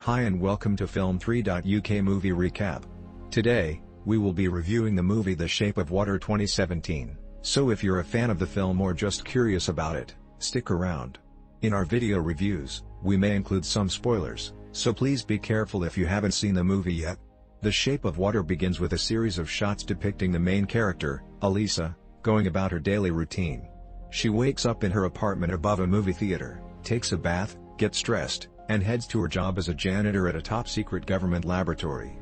Hi and welcome to Film 3.uk Movie Recap. Today, we will be reviewing the movie The Shape of Water 2017, so if you're a fan of the film or just curious about it, stick around. In our video reviews, we may include some spoilers, so please be careful if you haven't seen the movie yet. The Shape of Water begins with a series of shots depicting the main character, Elisa, going about her daily routine. She wakes up in her apartment above a movie theater, takes a bath, gets dressed, and heads to her job as a janitor at a top-secret government laboratory.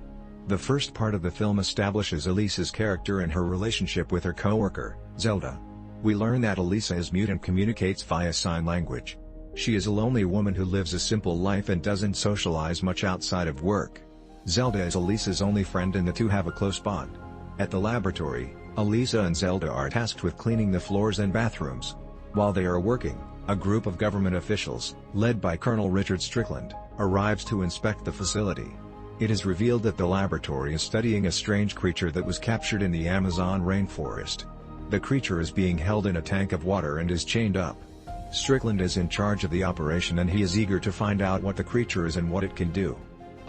The first part of the film establishes Elisa's character and her relationship with her co-worker, Zelda. We learn that Elisa is mute and communicates via sign language. She is a lonely woman who lives a simple life and doesn't socialize much outside of work. Zelda is Elisa's only friend and the two have a close bond. At the laboratory, Elisa and Zelda are tasked with cleaning the floors and bathrooms. While they are working, a group of government officials, led by Colonel Richard Strickland, arrives to inspect the facility. It is revealed that the laboratory is studying a strange creature that was captured in the Amazon rainforest. The creature is being held in a tank of water and is chained up. Strickland is in charge of the operation and he is eager to find out what the creature is and what it can do.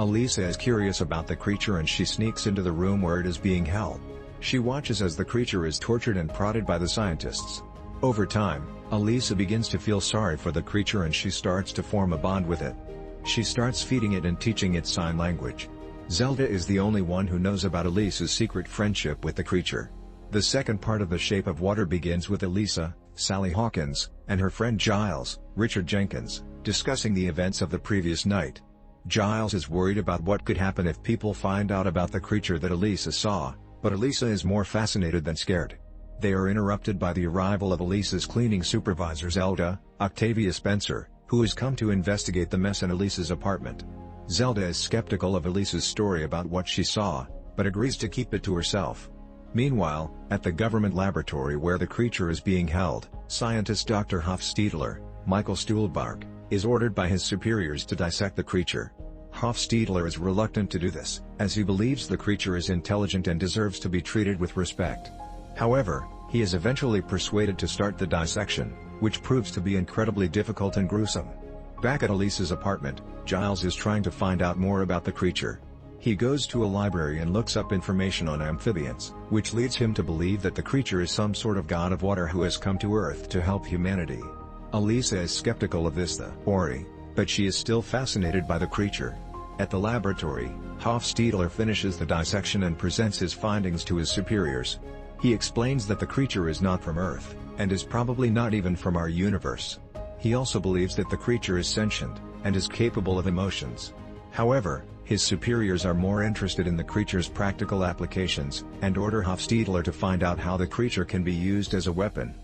Elisa is curious about the creature and she sneaks into the room where it is being held. She watches as the creature is tortured and prodded by the scientists. Over time, Elisa begins to feel sorry for the creature and she starts to form a bond with it. She starts feeding it and teaching it sign language. Zelda is the only one who knows about Elisa's secret friendship with the creature. The second part of The Shape of Water begins with Elisa, Sally Hawkins, and her friend Giles, Richard Jenkins, discussing the events of the previous night. Giles is worried about what could happen if people find out about the creature that Elisa saw, but Elisa is more fascinated than scared. They are interrupted by the arrival of Elisa's cleaning supervisor Zelda, Octavia Spencer, who has come to investigate the mess in Elisa's apartment. Zelda is skeptical of Elisa's story about what she saw, but agrees to keep it to herself. Meanwhile, at the government laboratory where the creature is being held, scientist Dr. Hofstadler, Michael Stuhlbarg, is ordered by his superiors to dissect the creature. Hofstadler is reluctant to do this, as he believes the creature is intelligent and deserves to be treated with respect. However, he is eventually persuaded to start the dissection, which proves to be incredibly difficult and gruesome. Back at Elisa's apartment, Giles is trying to find out more about the creature. He goes to a library and looks up information on amphibians, which leads him to believe that the creature is some sort of god of water who has come to Earth to help humanity. Elisa is skeptical of this theory, but she is still fascinated by the creature. At the laboratory, Hofstadler finishes the dissection and presents his findings to his superiors. He explains that the creature is not from Earth, and is probably not even from our universe. He also believes that the creature is sentient, and is capable of emotions. However, his superiors are more interested in the creature's practical applications, and order Hofstadler to find out how the creature can be used as a weapon.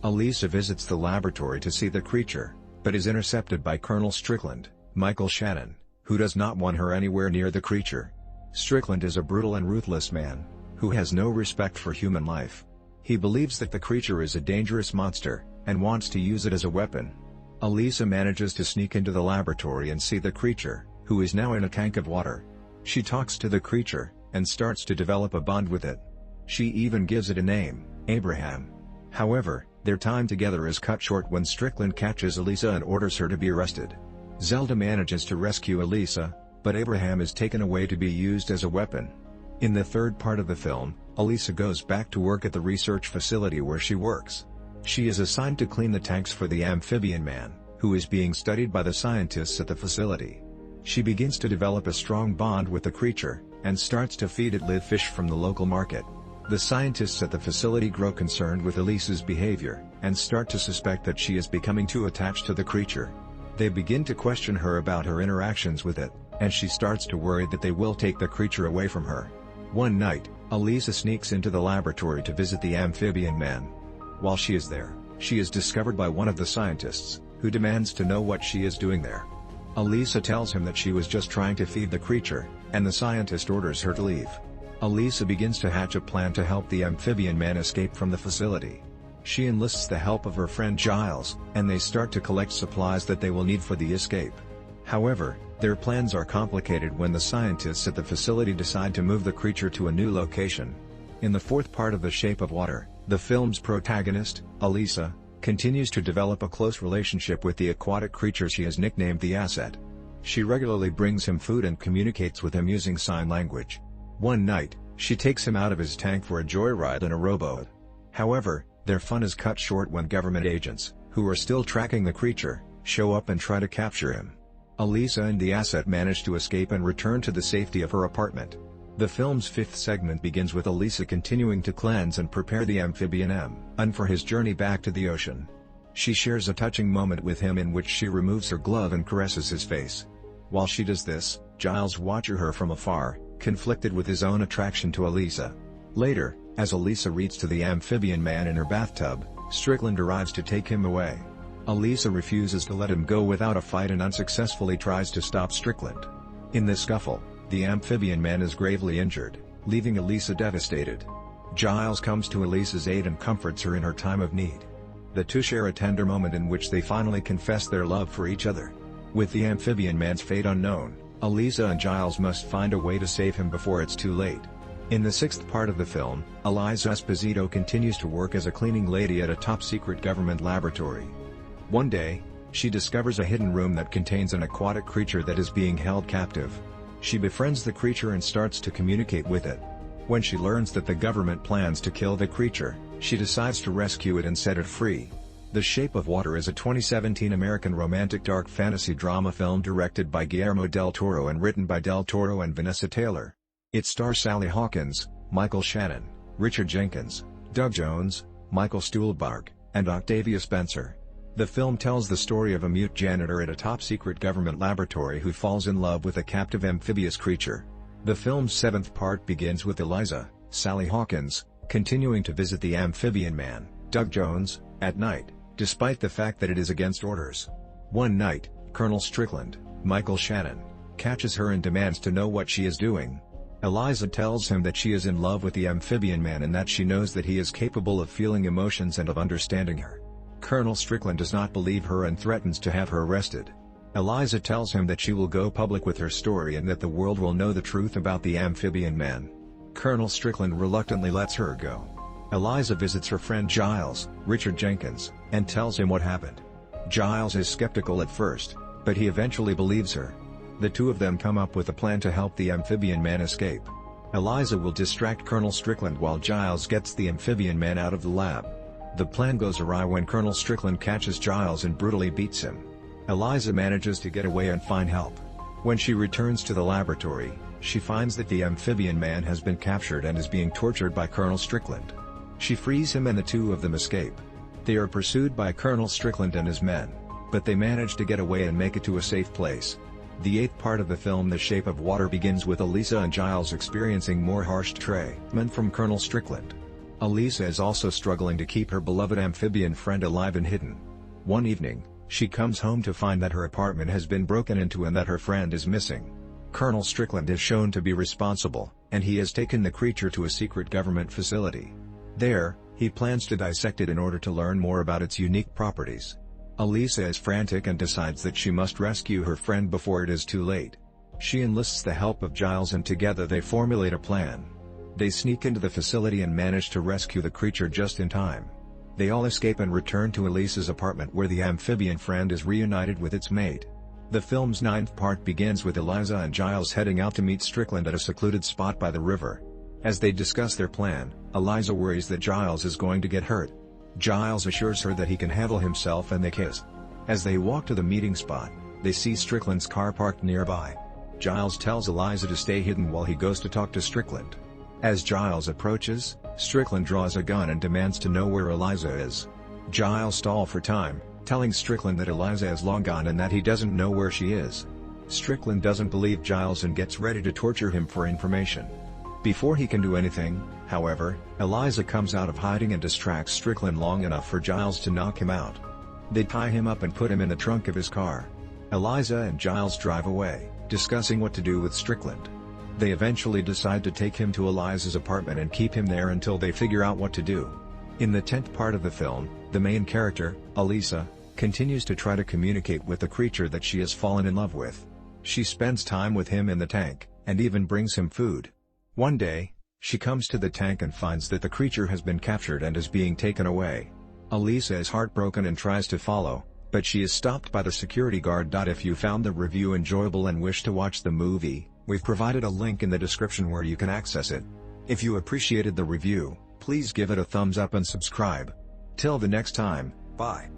Elisa visits the laboratory to see the creature, but is intercepted by Colonel Strickland, Michael Shannon, who does not want her anywhere near the creature. Strickland is a brutal and ruthless man, who has no respect for human life. He believes that the creature is a dangerous monster, and wants to use it as a weapon. Elisa manages to sneak into the laboratory and see the creature, who is now in a tank of water. She talks to the creature, and starts to develop a bond with it. She even gives it a name, Abraham. However, their time together is cut short when Strickland catches Elisa and orders her to be arrested. Zelda manages to rescue Elisa, but Abraham is taken away to be used as a weapon. In the third part of the film, Elisa goes back to work at the research facility where she works. She is assigned to clean the tanks for the amphibian man, who is being studied by the scientists at the facility. She begins to develop a strong bond with the creature, and starts to feed it live fish from the local market. The scientists at the facility grow concerned with Elisa's behavior, and start to suspect that she is becoming too attached to the creature. They begin to question her about her interactions with it, and she starts to worry that they will take the creature away from her. One night, Elisa sneaks into the laboratory to visit the amphibian man. While she is there, she is discovered by one of the scientists, who demands to know what she is doing there. Elisa tells him that she was just trying to feed the creature, and the scientist orders her to leave. Elisa begins to hatch a plan to help the amphibian man escape from the facility. She enlists the help of her friend Giles, and they start to collect supplies that they will need for the escape. However, their plans are complicated when the scientists at the facility decide to move the creature to a new location. In the fourth part of The Shape of Water, the film's protagonist, Elisa, continues to develop a close relationship with the aquatic creature she has nicknamed the Asset. She regularly brings him food and communicates with him using sign language. One night, she takes him out of his tank for a joyride in a rowboat. However, their fun is cut short when government agents, who are still tracking the creature, show up and try to capture him. Elisa and the asset manage to escape and return to the safety of her apartment. The film's fifth segment begins with Elisa continuing to cleanse and prepare the amphibian M for his journey back to the ocean. She shares a touching moment with him in which she removes her glove and caresses his face. While she does this, Giles watches her from afar, conflicted with his own attraction to Elisa. Later, as Elisa reads to the amphibian man in her bathtub, Strickland arrives to take him away. Elisa refuses to let him go without a fight and unsuccessfully tries to stop Strickland. In the scuffle, the amphibian man is gravely injured, leaving Elisa devastated. Giles comes to Elisa's aid and comforts her in her time of need. The two share a tender moment in which they finally confess their love for each other. With the amphibian man's fate unknown, Elisa and Giles must find a way to save him before it's too late. In the sixth part of the film, Eliza Esposito continues to work as a cleaning lady at a top-secret government laboratory. One day, she discovers a hidden room that contains an aquatic creature that is being held captive. She befriends the creature and starts to communicate with it. When she learns that the government plans to kill the creature, she decides to rescue it and set it free. The Shape of Water is a 2017 American romantic dark fantasy drama film directed by Guillermo del Toro and written by del Toro and Vanessa Taylor. It stars Sally Hawkins, Michael Shannon, Richard Jenkins, Doug Jones, Michael Stuhlbarg, and Octavia Spencer. The film tells the story of a mute janitor at a top-secret government laboratory who falls in love with a captive amphibious creature. The film's seventh part begins with Eliza, Sally Hawkins, continuing to visit the amphibian man, Doug Jones, at night, despite the fact that it is against orders. One night, Colonel Strickland, Michael Shannon, catches her and demands to know what she is doing. Eliza tells him that she is in love with the amphibian man and that she knows that he is capable of feeling emotions and of understanding her. Colonel Strickland does not believe her and threatens to have her arrested. Eliza tells him that she will go public with her story and that the world will know the truth about the amphibian man. Colonel Strickland reluctantly lets her go. Eliza visits her friend Giles, Richard Jenkins, and tells him what happened. Giles is skeptical at first, but he eventually believes her. The two of them come up with a plan to help the amphibian man escape. Eliza will distract Colonel Strickland while Giles gets the amphibian man out of the lab. The plan goes awry when Colonel Strickland catches Giles and brutally beats him. Eliza manages to get away and find help. When she returns to the laboratory, she finds that the amphibian man has been captured and is being tortured by Colonel Strickland. She frees him and the two of them escape. They are pursued by Colonel Strickland and his men, but they manage to get away and make it to a safe place. The eighth part of the film The Shape of Water begins with Elisa and Giles experiencing more harsh treatment from Colonel Strickland. Elisa is also struggling to keep her beloved amphibian friend alive and hidden. One evening, she comes home to find that her apartment has been broken into and that her friend is missing. Colonel Strickland is shown to be responsible, and he has taken the creature to a secret government facility. There, he plans to dissect it in order to learn more about its unique properties. Elisa is frantic and decides that she must rescue her friend before it is too late. She enlists the help of Giles and together they formulate a plan. They sneak into the facility and manage to rescue the creature just in time. They all escape and return to Elisa's apartment where the amphibian friend is reunited with its mate. The film's ninth part begins with Eliza and Giles heading out to meet Strickland at a secluded spot by the river. As they discuss their plan, Eliza worries that Giles is going to get hurt. Giles assures her that he can handle himself and they kiss. As they walk to the meeting spot, they see Strickland's car parked nearby. Giles tells Eliza to stay hidden while he goes to talk to Strickland. As Giles approaches, Strickland draws a gun and demands to know where Eliza is. Giles stalls for time, telling Strickland that Eliza is long gone and that he doesn't know where she is. Strickland doesn't believe Giles and gets ready to torture him for information. Before he can do anything, however, Eliza comes out of hiding and distracts Strickland long enough for Giles to knock him out. They tie him up and put him in the trunk of his car. Eliza and Giles drive away, discussing what to do with Strickland. They eventually decide to take him to Eliza's apartment and keep him there until they figure out what to do. In the 10th part of the film, the main character, Elisa, continues to try to communicate with the creature that she has fallen in love with. She spends time with him in the tank, and even brings him food. One day, she comes to the tank and finds that the creature has been captured and is being taken away. Elisa is heartbroken and tries to follow, but she is stopped by the security guard. If you found the review enjoyable and wish to watch the movie, we've provided a link in the description where you can access it. If you appreciated the review, please give it a thumbs up and subscribe. Till the next time, bye.